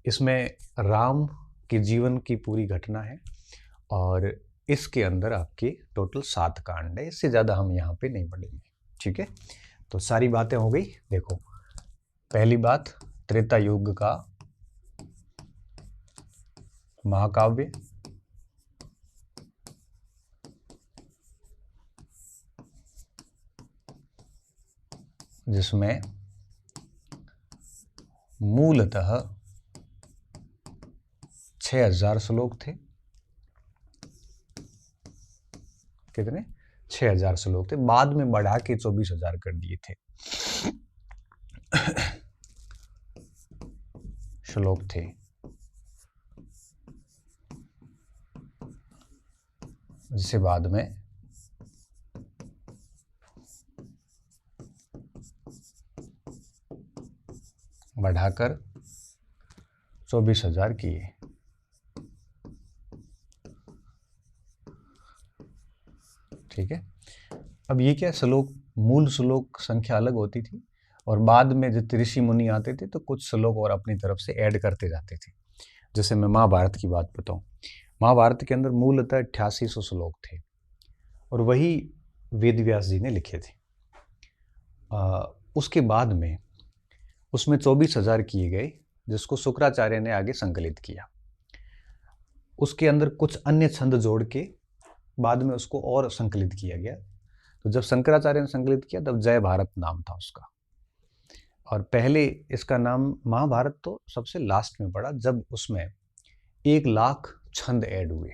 इसमें राम के जीवन की पूरी घटना है और इसके अंदर आपके टोटल 7 कांड है। इससे ज़्यादा हम यहाँ पे नहीं पढ़ेंगे, ठीक है। तो सारी बातें हो गई। देखो, पहली बात, त्रेता युग का महाकाव्य, जिसमें मूलतः 6000 श्लोक थे। कितने? 6000 श्लोक थे, बाद में बढ़ा के 24,000 कर दिए थे श्लोक थे। जिसे बाद में बढ़ाकर 24,000 किए। ठीक है। अब ये क्या, श्लोक, मूल श्लोक संख्या अलग होती थी और बाद में जो ऋषि मुनि आते थे तो कुछ श्लोक और अपनी तरफ से ऐड करते जाते थे। जैसे मैं महाभारत की बात बताऊं, महाभारत के अंदर मूलतः 8800 श्लोक थे और वही वेद व्यास जी ने लिखे थे। उसके बाद में उसमें 24,000 किए गए, जिसको शुक्राचार्य ने आगे संकलित किया। उसके अंदर कुछ अन्य छंद जोड़ के बाद में उसको और संकलित किया गया। तो जब शंकराचार्य ने संकलित किया तब जय भारत नाम था उसका, और पहले इसका नाम महाभारत तो सबसे लास्ट में पड़ा, जब उसमें 1,00,000 छंद ऐड हुए,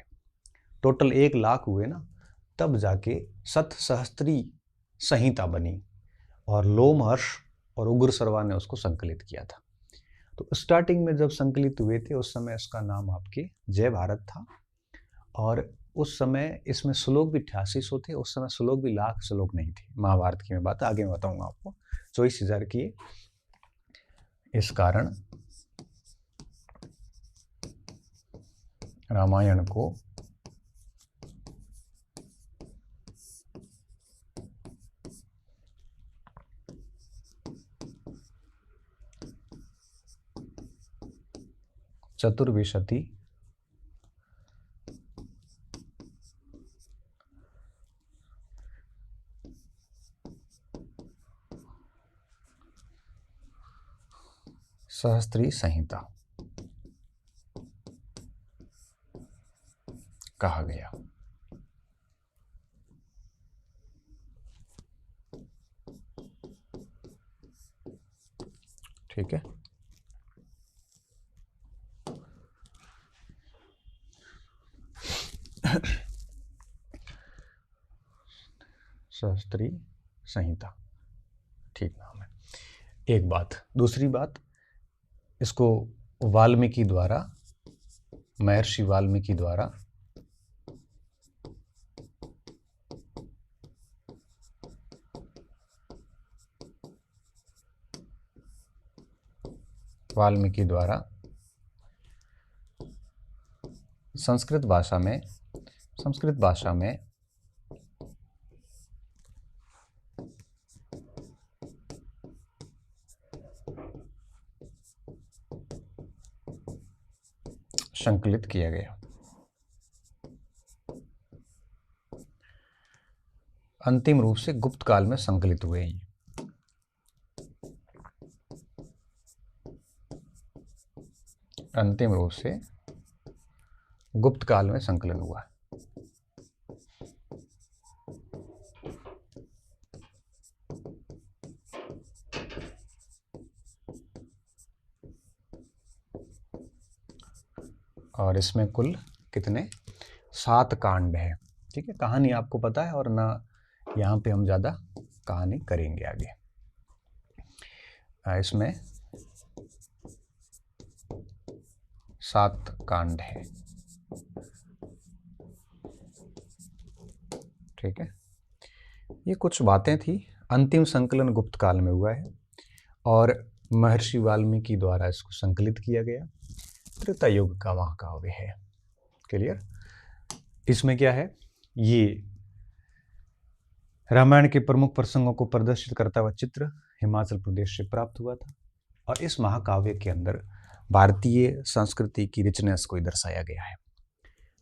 टोटल 1,00,000 हुए ना, तब जाके शतसहस्त्री संहिता बनी और लोमहर्ष और उग्रसर्वा ने उसको संकलित किया था। तो स्टार्टिंग में जब संकलित हुए थे उस समय इसका नाम आपके जय भारत था, और उस समय इसमें श्लोक भी 8800 थे। उस समय श्लोक भी 1,00,000 श्लोक नहीं थे। महाभारत की मैं बात आगे में बताऊंगा आपको। 24,000 किए। इस कारण रामायण को चतुर्विंशति सहस्त्री संहिता कहा गया। ठीक है। सहस्त्री संहिता ठीक नाम है। एक बात। दूसरी बात, इसको वाल्मीकि द्वारा, महर्षि वाल्मीकि द्वारा संस्कृत भाषा में संकलित किया गया। अंतिम रूप से गुप्त काल में संकलित हुए हैं। अंतिम रूप से गुप्त काल में संकलन हुआ है। और इसमें कुल कितने 7 कांड है। ठीक है। कहानी आपको पता है और ना यहाँ पे हम ज़्यादा कहानी करेंगे आगे। इसमें 7 कांड है। ठीक है। ये कुछ बातें थी। अंतिम संकलन गुप्त काल में हुआ है और महर्षि वाल्मीकि द्वारा इसको संकलित किया गया त्रेता युग का महाकाव्य है। क्लियर? इसमें क्या है, ये रामायण के प्रमुख प्रसंगों को प्रदर्शित करता हुआ चित्र हिमाचल प्रदेश से प्राप्त हुआ था और इस महाकाव्य के अंदर भारतीय संस्कृति की रिचनेस को दर्शाया गया है।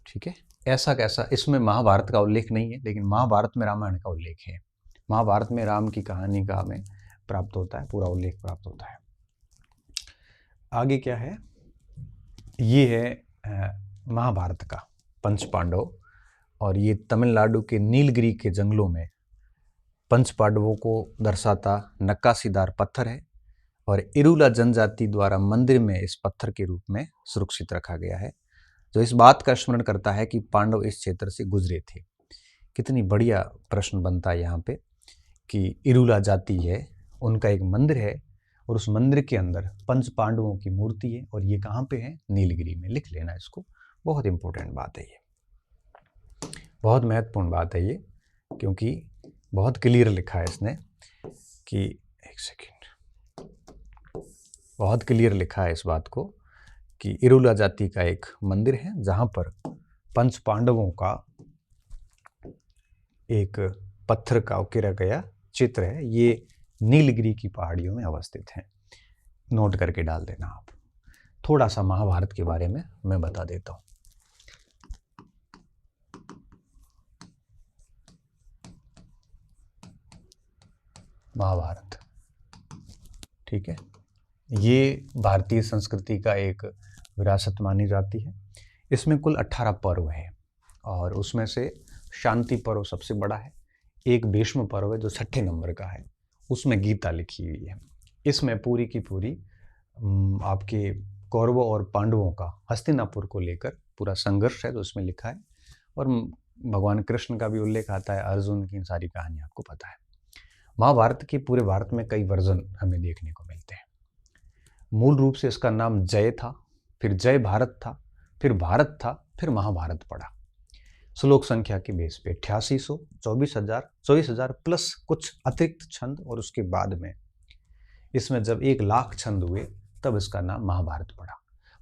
ठीक है, ऐसा कैसा, इसमें महाभारत का उल्लेख नहीं है, लेकिन महाभारत में रामायण का उल्लेख है। महाभारत में राम की कहानी का हमें प्राप्त होता है, पूरा उल्लेख प्राप्त होता है। आगे क्या है, ये है महाभारत का पंच पांडव, और ये तमिलनाडु के नीलगिरी के जंगलों में पंच पांडवों को दर्शाता नक्काशीदार पत्थर है और इरुला जनजाति द्वारा मंदिर में इस पत्थर के रूप में सुरक्षित रखा गया है, जो इस बात का स्मरण करता है कि पांडव इस क्षेत्र से गुजरे थे। कितनी बढ़िया प्रश्न बनता है यहाँ पे कि इरुला जाति है, उनका एक मंदिर है और उस मंदिर के अंदर पंच पांडवों की मूर्ति है और ये कहाँ पे है, नीलगिरी में। लिख लेना इसको, बहुत इंपॉर्टेंट बात है ये, बहुत महत्वपूर्ण बात है ये, क्योंकि बहुत क्लियर लिखा है इसने कि, एक सेकेंड, बहुत क्लियर लिखा है इस बात को कि इरुला जाति का एक मंदिर है जहाँ पर पंच पांडवों का एक पत्थर का उकेरा गया चित्र है। ये नीलगिरी की पहाड़ियों में अवस्थित है। नोट करके डाल देना आप। थोड़ा सा महाभारत के बारे में मैं बता देता हूँ। महाभारत, ठीक है, ये भारतीय संस्कृति का एक विरासत मानी जाती है। इसमें कुल 18 पर्व है और उसमें से शांति पर्व सबसे बड़ा है। एक भीष्म पर्व है जो 6ठे नंबर का है, उसमें गीता लिखी हुई है। इसमें पूरी की पूरी आपके कौरवों और पांडवों का हस्तिनापुर को लेकर पूरा संघर्ष है जो उसमें लिखा है, और भगवान कृष्ण का भी उल्लेख आता है, अर्जुन की सारी कहानी आपको पता है। महाभारत के पूरे भारत में कई वर्जन हमें देखने को मिलते हैं। मूल रूप से इसका नाम जय था, फिर जय भारत था, फिर भारत था, फिर महाभारत पड़ा। श्लोक संख्या के बेस पे 8800, 24,000 प्लस कुछ अतिरिक्त छंद, और उसके बाद में इसमें जब 1,00,000 छंद हुए तब इसका नाम महाभारत पड़ा।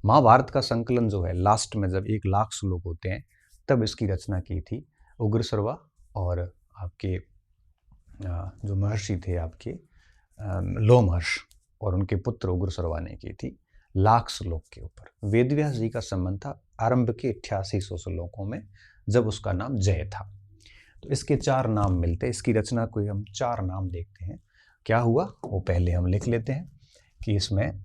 महाभारत का संकलन जो है लास्ट में जब 1,00,000 श्लोक होते हैं तब इसकी रचना की थी उग्रसर्वा और आपके जो महर्षि थे आपके लोमहर्ष और उनके पुत्र उग्रसर्वा ने की थी 1,00,000 श्लोक के ऊपर। वेदव्यास जी का संबंध था आरंभ के 8800 श्लोकों में, जब उसका नाम जय था। तो इसके 4 नाम मिलते हैं, इसकी रचना को हम 4 नाम देखते हैं। क्या हुआ वो पहले हम लिख लेते हैं कि इसमें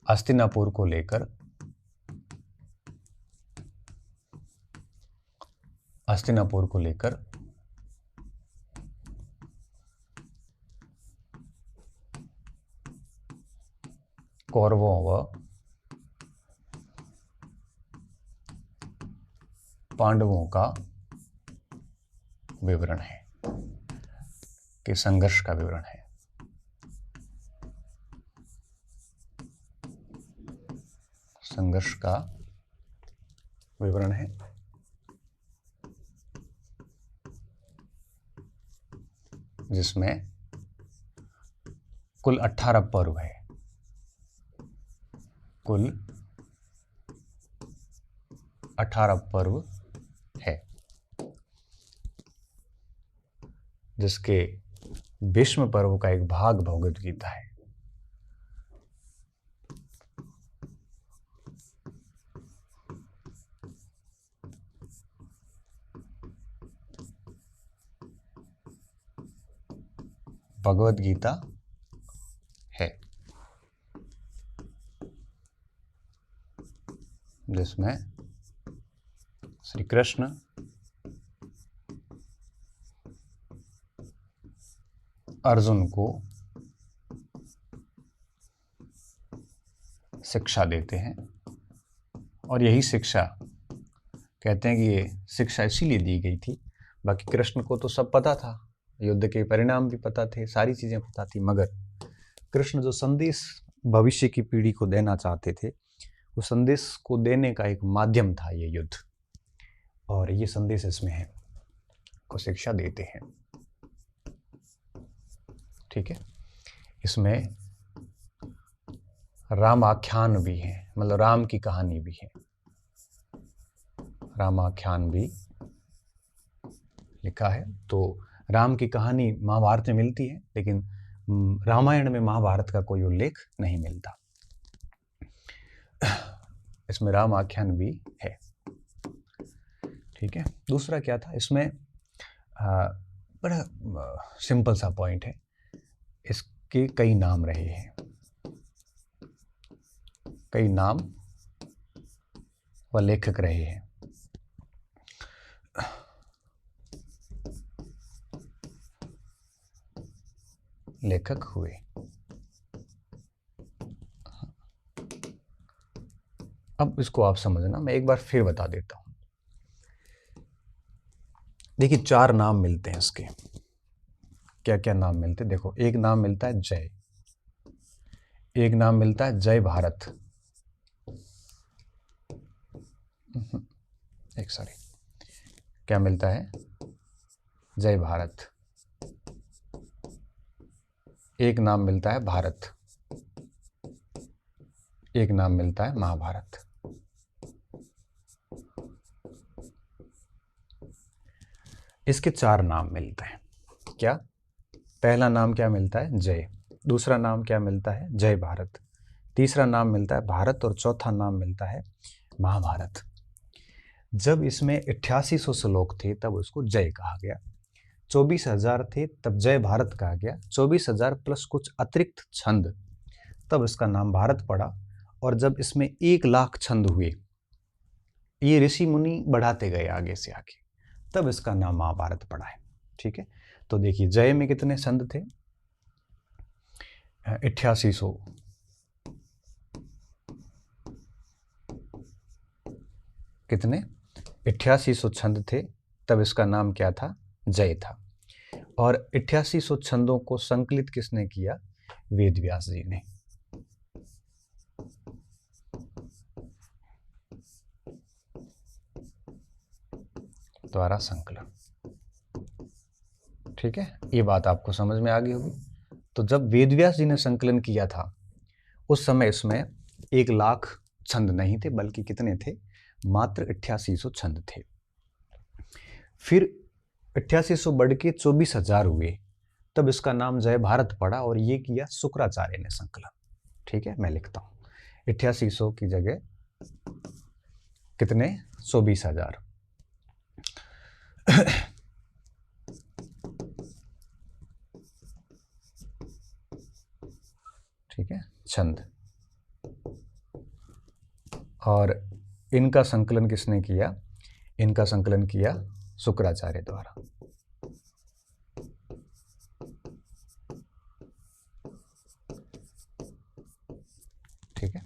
हस्तिनापुर को लेकर कौरवों व पांडवों का विवरण है, कि संघर्ष का विवरण है। संघर्ष का विवरण है, जिसमें कुल 18 पर्व है, कुल 18 पर्व है, जिसके भीष्म पर्व का एक भाग भगवद गीता है। भगवद गीता है, जिसमें श्री कृष्ण अर्जुन को शिक्षा देते हैं, और यही शिक्षा कहते हैं कि ये शिक्षा इसीलिए दी गई थी। बाकी कृष्ण को तो सब पता था, युद्ध के परिणाम भी पता थे, सारी चीजें पता थी, मगर कृष्ण जो संदेश भविष्य की पीढ़ी को देना चाहते थे, उस संदेश को देने का एक माध्यम था ये युद्ध, और ये संदेश इसमें है, को शिक्षा देते हैं। ठीक है, इसमें रामाख्यान भी है, मतलब राम की कहानी भी है, रामाख्यान भी लिखा है। तो राम की कहानी महाभारत में मिलती है, लेकिन रामायण में महाभारत का कोई उल्लेख नहीं मिलता। इसमें राम आख्यान भी है। ठीक है, दूसरा क्या था इसमें, बड़ा सिंपल सा पॉइंट है, इसके कई नाम रहे हैं, कई नाम व लेखक रहे हैं। लेखक हुए। अब इसको आप समझना, मैं एक बार फिर बता देता हूं। देखिए 4 नाम मिलते हैं इसके। क्या क्या नाम मिलते हैं? देखो, एक नाम मिलता है जय, एक नाम मिलता है जय भारत, क्या मिलता है? जय भारत। एक नाम मिलता है भारत, एक नाम मिलता है महाभारत। इसके 4 नाम मिलते हैं। क्या? पहला नाम क्या मिलता है? जय। दूसरा नाम क्या मिलता है? जय भारत। तीसरा नाम मिलता है भारत, और चौथा नाम मिलता है महाभारत। जब इसमें 8800 श्लोक थे तब उसको जय कहा गया, 24,000 थे तब जय भारत कहा गया, 24,000 प्लस कुछ अतिरिक्त छंद तब इसका नाम भारत पड़ा, और जब इसमें 1,00,000 छंद हुए, ये ऋषि मुनि बढ़ाते गए आगे से आगे, तब इसका नाम महाभारत पड़ा है। ठीक है, तो देखिए जय में कितने छंद थे? 8800। कितने? 8800 छंद थे, तब इसका नाम क्या था? जय था। और 8800 छंदों को संकलित किसने किया? वेद व्यास जी ने। द्वारा संकलन। ठीक है, ये बात आपको समझ में आ गई होगी। तो जब वेद व्यास जी ने संकलन किया था, उस समय इसमें 1,00,000 छंद नहीं थे, बल्कि कितने थे? मात्र 8800 छंद थे। फिर 8800 बढ़ के 24,000 हुए, तब इसका नाम जय भारत पड़ा, और ये किया शुक्राचार्य ने संकलन। ठीक है, मैं लिखता हूं 8800 की जगह कितने? 24,000। ठीक है, छंद। और इनका संकलन किसने किया? इनका संकलन किया शुक्राचार्य द्वारा। ठीक है,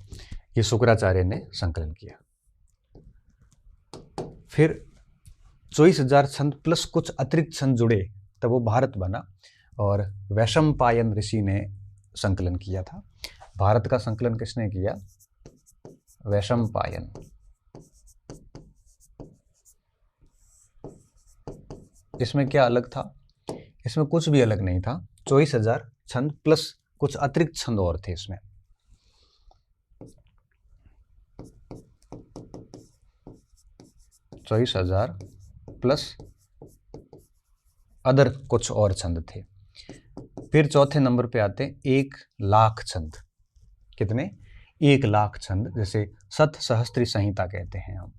ये शुक्राचार्य ने संकलन किया। फिर 24,000 छंद प्लस कुछ अतिरिक्त छंद जुड़े, तब वो भारत बना, और वैशंपायन ऋषि ने संकलन किया था। भारत का संकलन किसने किया? वैशंपायन। इसमें क्या अलग था? इसमें कुछ भी अलग नहीं था। 24,000 छंद प्लस कुछ अतिरिक्त छंद और थे इसमें। चौबीस हजार प्लस अदर कुछ और छंद थे। फिर चौथे नंबर पे आते हैं 1,00,000 छंद। कितने? 1,00,000 छंद, जैसे शत सहस्त्री संहिता कहते हैं हम।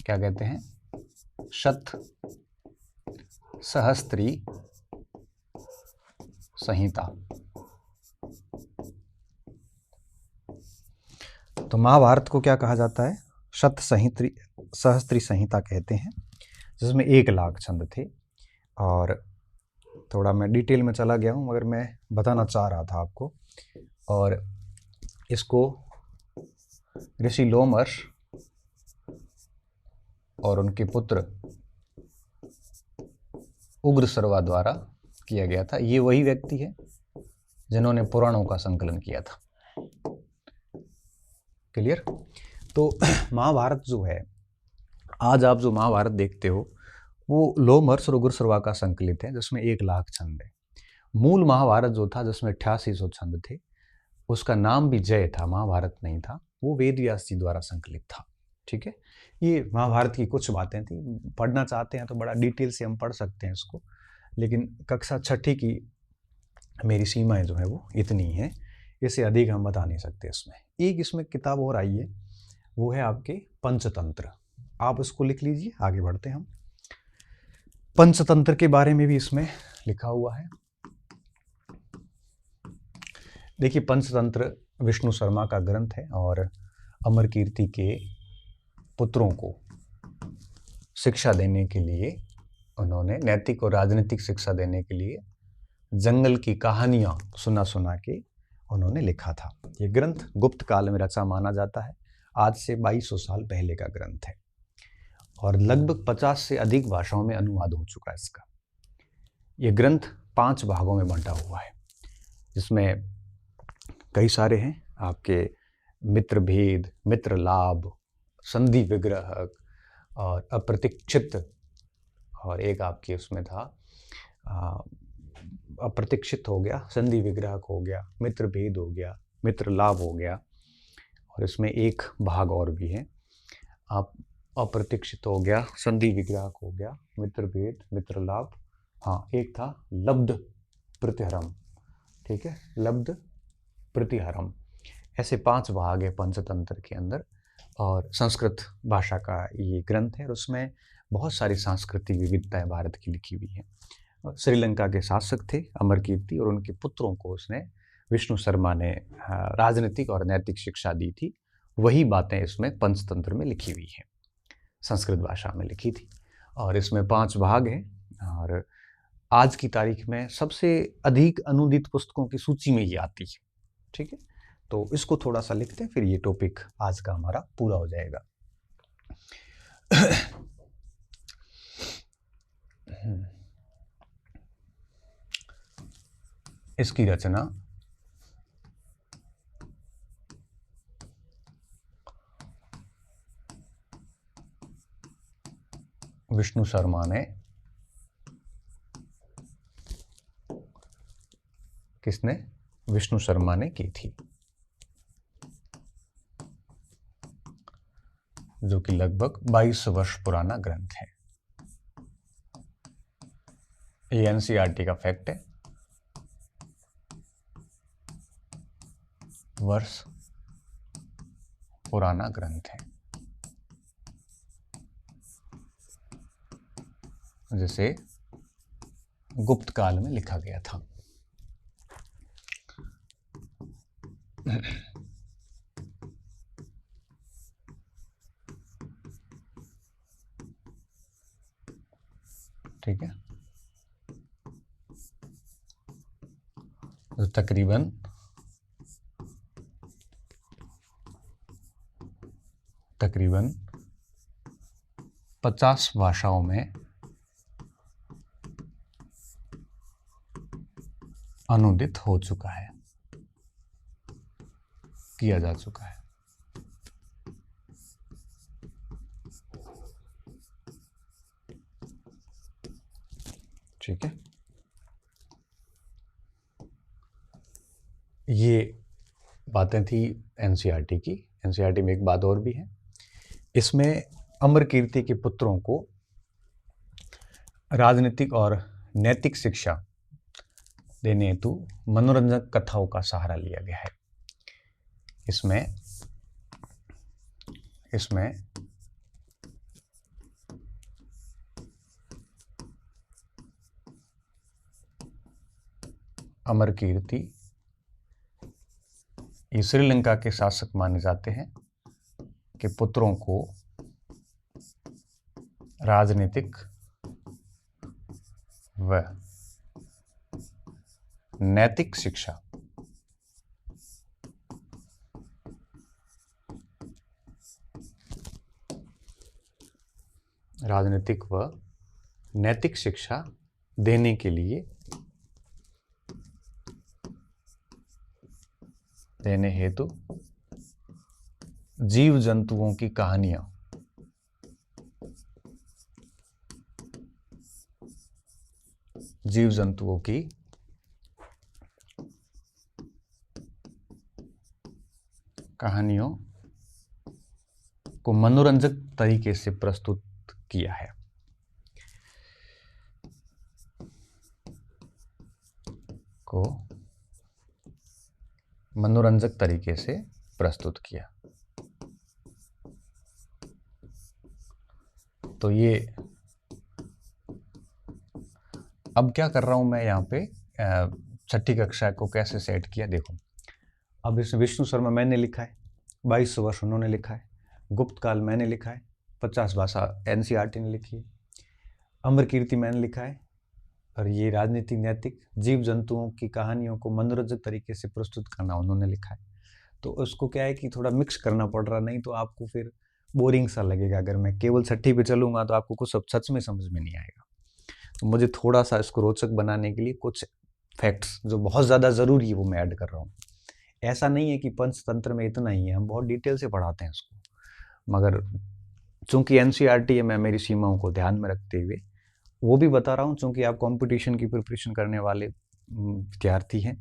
क्या कहते हैं? शत सहस्त्री संहिता। तो महाभारत को क्या कहा जाता है? शत सहस्त्री संहिता कहते हैं, जिसमें 1,00,000 छंद थे। और थोड़ा मैं डिटेल में चला गया हूँ, मगर मैं बताना चाह रहा था आपको। और इसको ऋषि लोमहर्ष और उनके पुत्र उग्रसर्वा द्वारा किया गया था। ये वही व्यक्ति है जिन्होंने पुराणों का संकलन किया था। क्लियर? तो महाभारत जो है, आज आप जो महाभारत देखते हो, वो लोमहर्ष सुरगुर सुरवा का संकलित है, जिसमें 1,00,000 छंद है। मूल महाभारत जो था, जिसमें 8800 छंद थे, उसका नाम भी जय था, महाभारत नहीं था। वो वेद व्यास जी द्वारा संकलित था। ठीक है, ये महाभारत की कुछ बातें थी। पढ़ना चाहते हैं तो बड़ा डिटेल से हम पढ़ सकते हैं इसको, लेकिन कक्षा 6ठी की मेरी सीमाएं जो है वो इतनी हैं, इससे अधिक हम बता नहीं सकते। इसमें एक इसमें किताब और आई है, वो है आपके पंचतंत्र। आप इसको लिख लीजिए, आगे बढ़ते हैं हम। पंचतंत्र के बारे में भी इसमें लिखा हुआ है। देखिए, पंचतंत्र विष्णु शर्मा का ग्रंथ है और अमर कीर्ति के पुत्रों को शिक्षा देने के लिए, उन्होंने नैतिक और राजनीतिक शिक्षा देने के लिए जंगल की कहानियां सुना सुना के उन्होंने लिखा था। ये ग्रंथ गुप्त काल में रचा माना जाता है। आज से 2200 साल पहले का ग्रंथ है और लगभग 50 से अधिक भाषाओं में अनुवाद हो चुका है इसका। ये ग्रंथ 5 भागों में बंटा हुआ है, जिसमें कई सारे हैं आपके मित्र भेद, मित्र लाभ, संधि विग्रह और अप्रतीक्षित, और एक आपके उसमें था अप्रतीक्षित हो गया, संधि विग्रह हो गया, मित्र भेद हो गया, मित्र लाभ हो गया, और इसमें एक भाग और भी है, आप अप्रतीक्षित हो गया, संधि विग्रह हो गया, मित्र भेद, मित्र लाभ, हाँ एक था लब्ध प्रतिहरम। ठीक है, लब्ध प्रतिहरम। ऐसे 5 भाग है पंचतंत्र के अंदर, और संस्कृत भाषा का ये ग्रंथ है और उसमें बहुत सारी सांस्कृतिक विविधताएं भारत की लिखी हुई है। श्रीलंका के शासक थे अमर कीर्ति, और उनके पुत्रों को उसने, विष्णु शर्मा ने राजनीतिक और नैतिक शिक्षा दी थी। वही बातें इसमें पंचतंत्र में लिखी हुई हैं, संस्कृत भाषा में लिखी थी, और इसमें 5 भाग हैं। और आज की तारीख में सबसे अधिक अनुदित पुस्तकों की सूची में ये आती है। ठीक है, तो इसको थोड़ा सा लिखते हैं, फिर ये टॉपिक आज का हमारा पूरा हो जाएगा। इसकी रचना विष्णु शर्मा ने, किसने? विष्णु शर्मा ने की थी, जो कि लगभग 22 वर्ष पुराना ग्रंथ है। ये एनसीईआरटी का फैक्ट है, वर्ष पुराना ग्रंथ है, जिसे गुप्त काल में लिखा गया था। ठीक है, तो तकरीबन 50 भाषाओं में अनुदित हो चुका है, किया जा चुका है। ठीक है, ये बातें थी एनसीईआरटी की। एनसीईआरटी में एक बात और भी है, इसमें अमर कीर्ति के पुत्रों को राजनीतिक और नैतिक शिक्षा देने हेतु मनोरंजक कथाओं का सहारा लिया गया है। इसमें अमर कीर्ति ये श्रीलंका के शासक माने जाते हैं कि पुत्रों को राजनीतिक व नैतिक शिक्षा देने के लिए, देने हेतु जीव जंतुओं की कहानियां जीव जंतुओं की कहानियों को मनोरंजक तरीके से प्रस्तुत किया है। को मनोरंजक तरीके से प्रस्तुत किया। तो ये अब क्या कर रहा हूं मैं यहाँ पे, छठी कक्षा को कैसे सेट किया देखो। अब इस विष्णु शर्मा मैंने लिखा है, 2200 वर्ष उन्होंने लिखा है, गुप्त काल मैंने लिखा है, 50 भाषा एनसीईआरटी ने लिखी है, अमर कीर्ति मैंने लिखा है, और ये राजनीतिक नैतिक जीव जंतुओं की कहानियों को मनोरंजक तरीके से प्रस्तुत करना उन्होंने लिखा है। तो उसको क्या है कि थोड़ा मिक्स करना पड़ रहा, नहीं तो आपको फिर बोरिंग सा लगेगा। अगर मैं केवल छठी पे चलूंगा तो आपको कुछ सब सच में समझ में नहीं आएगा। तो मुझे थोड़ा सा इसको रोचक बनाने के लिए कुछ फैक्ट्स जो बहुत ज़्यादा ज़रूरी है वो मैं ऐड कर रहा हूँ। ऐसा नहीं है कि पंचतंत्र में इतना ही है, हम बहुत डिटेल से पढ़ाते हैं इसको, मगर चूंकि एनसीईआरटी है, मैं मेरी सीमाओं को ध्यान में रखते हुए वो भी बता रहा हूँ। चूंकि आप कंपटीशन की प्रिपरेशन करने वाले विद्यार्थी हैं,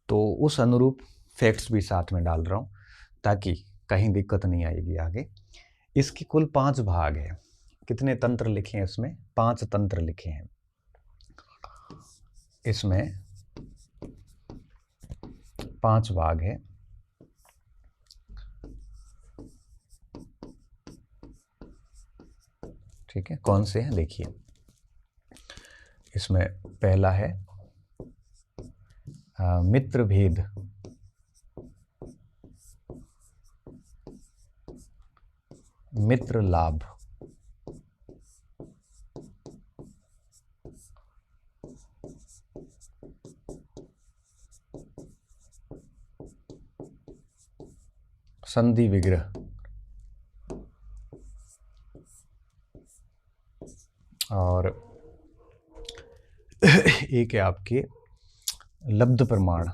तो उस अनुरूप फैक्ट्स भी साथ में डाल रहा हूँ ताकि कहीं दिक्कत नहीं आएगी आगे। इसके कुल 5 भाग हैं। कितने तंत्र लिखे हैं इसमें? 5 तंत्र लिखे हैं इसमें, 5 भाग है। ठीक है, कौन से हैं देखिए। इसमें पहला है मित्र भेद, मित्र लाभ, संधि विग्रह, और एक है आपके लब्ध प्रमाण,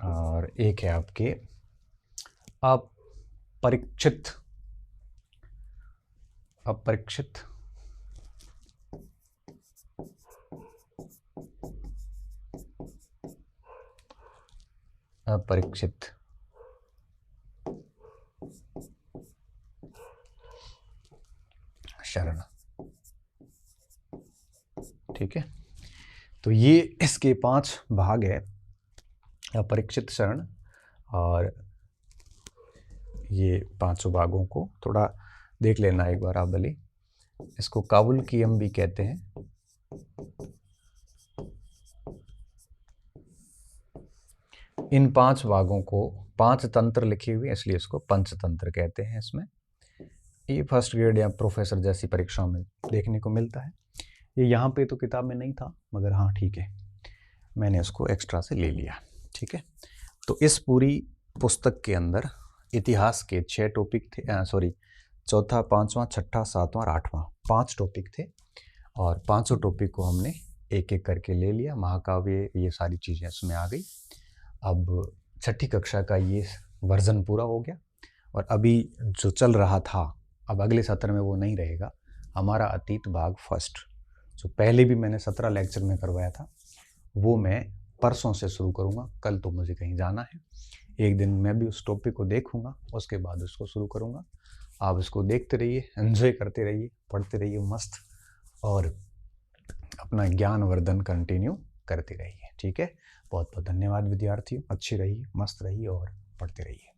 और एक है आपके अपरीक्षित, अपरीक्षित अपरीक्षित शरण। ठीक है, तो ये इसके 5 भाग है, अपरीक्षित शरण। और ये 5 भागों को थोड़ा देख लेना एक बार आप भले। इसको काबुल कीयम भी कहते हैं। इन 5 भागों को 5 तंत्र लिखे हुए इसलिए इसको पंचतंत्र कहते हैं। इसमें ये फर्स्ट ग्रेड या प्रोफेसर जैसी परीक्षाओं में देखने को मिलता है। ये यहाँ पे तो किताब में नहीं था, मगर हाँ ठीक है, मैंने इसको एक्स्ट्रा से ले लिया। ठीक है, तो इस पूरी पुस्तक के अंदर इतिहास के 6 टॉपिक थे, चौथा, 5वां, 6ठा, 7वां और 8वां 5 टॉपिक थे, और 5 टॉपिक को हमने एक एक करके ले लिया। महाकाव्य, ये सारी चीज़ें इसमें आ गई। अब छठी कक्षा का ये वर्जन पूरा हो गया, और अभी जो चल रहा था अब अगले सत्र में वो नहीं रहेगा। हमारा अतीत भाग फर्स्ट, जो पहले भी मैंने 17 लेक्चर में करवाया था, वो मैं परसों से शुरू करूँगा। कल तो मुझे कहीं जाना है, एक दिन मैं भी उस टॉपिक को देखूँगा, उसके बाद उसको शुरू करूँगा। आप इसको देखते रहिए, एंजॉय करते रहिए, पढ़ते रहिए मस्त, और अपना ज्ञान वर्धन कंटिन्यू करते रहिए। ठीक है, बहुत बहुत धन्यवाद विद्यार्थियों, अच्छे रहिए, मस्त रहिए और पढ़ते रहिए।